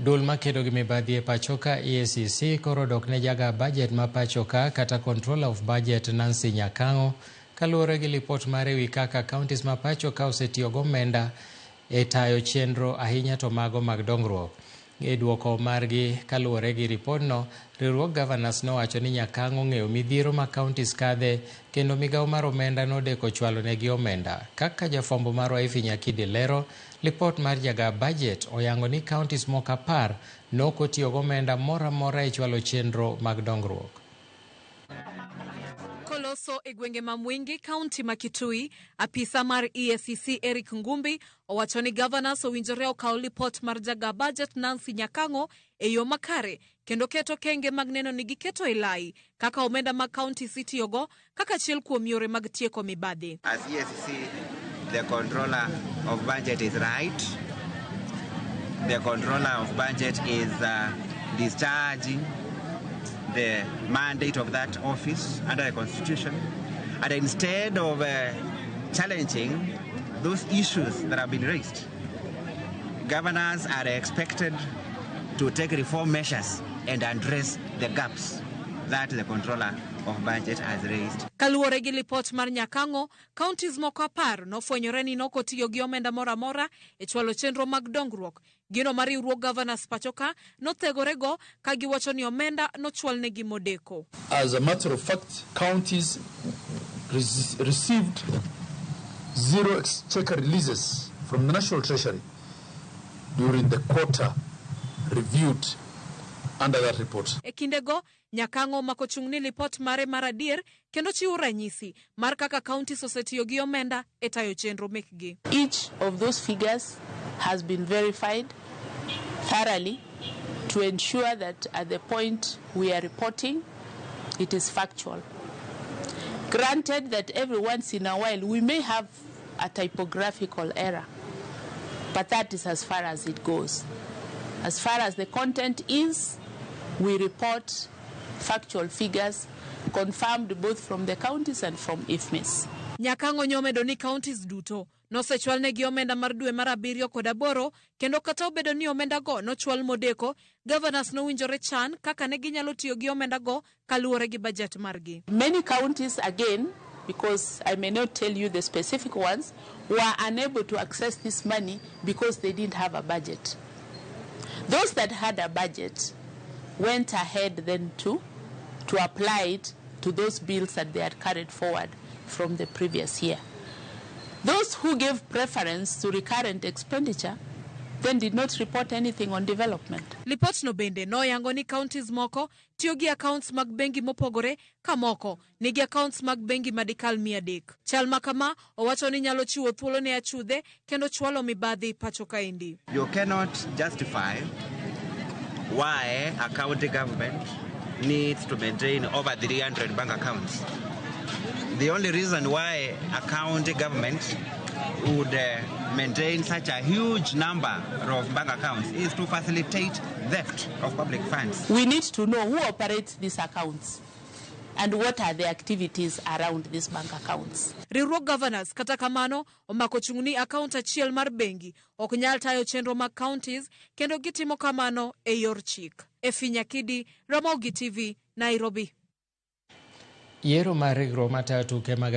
Dul makedo gi mibadhi e pachoka EACC koro odokne jagaa bajet ma pachoka kata Controller of Budget Nancy Nyakango kalure gi lipot mare wi kaka counties ma pachoka osetiyo gi omenda e tayo chenro ahinya to mago mag dongruok. E duoko margi kalure gi ripodno, riwruog governors nowacho ni Nyakango ng'eyo midhiero ma counties kadhe kendo migawo mar omenda nodeko chwalo negi omenda. Kaka jafwambo mar Nancy Nyakango lero, lipot mar jagaa bajet oyango ni counties moko 10 nokotiyo gi omenda moro amora e chwalo chenro mag dongruok. Koloso e gwenge ma Mwingi, kaunti ma Kitui, apisa mar EACC Eric Ngumbi owacho ni governors owinjore okaw lipot mar jagaa bajet Nancy Nyakango e yo makare kendo keto kenge mag neno ni giketo e lai kaka omenda mag counties itiyogo kaka achiel kuom yore mag tieko mibadhi. As EACC, the controller of budget is right. The controller of budget is discharging the mandate of that office under the Constitution, and instead of challenging those issues that have been raised, governors are expected to take reform measures and address the gaps that the controller of budget has raised. Kaluore gi lipot mar Nyakango, counties moko 10 nofwenyore ni nokotiyo gi omenda moro amora e chwalo chenro mag dongruok. Gino mar riwruog governors pachoka nothegorego ka giwacho ni omenda nochwal negi modeko. As a matter of fact, counties received 0 exchequer releases from the National Treasury during the quarter reviewed under that report. E kindego, Nyakango omako chung' ni lipot mare mar adier kendo chiwo ranyisi mar kaka counties osetiyo gi omenda e tayo chenro mekgi. Each of those figures has been verified thoroughly to ensure that at the point we are reporting, it is factual. Granted that every once in a while we may have a typographical error, but that is as far as it goes. As far as the content is, we report factual figures confirmed both from the counties and from IFMIS. Nyakango nyomedo ni counties duto nosechwal negi omenda mar dwe mar 7 kod 8 kendo kata obedo ni omenda go nochwal modeko, governors nowinjore chan kaka ne ginyalo tiyo gi omenda go kaluore gi budget margi. Many counties, again, because I may not tell you the specific ones, were unable to access this money because they didn't have a budget. Those that had a budget went ahead then to apply it to those bills that they had carried forward from the previous year. Those who gave preference to recurrent expenditure then did not report anything on development. Lipot no bende no yango ni counties moko tiyo gi accounts mag bengi mopogore ka moko nigi accounts mag bengi madikal 300. Chal makama owacho ni nyalo chiwo thuolo ne achudhe kendo chwalo mibadhi pachoka indi. You cannot justify why a county government needs to maintain over 300 bank accounts. The only reason why a county government would maintain such a huge number of bank accounts is to facilitate theft of public funds. We need to know who operates these accounts and what are the activities around these bank accounts. Riwruog governors kata kamano omako chung' ni account achiel mar bengi ok nyal tayo chenro mag counties kendo gitimo kamano e yor chik. Nyakango, Ramogi TV, Nairobi. Yiero mar riwruok matayo tuke mag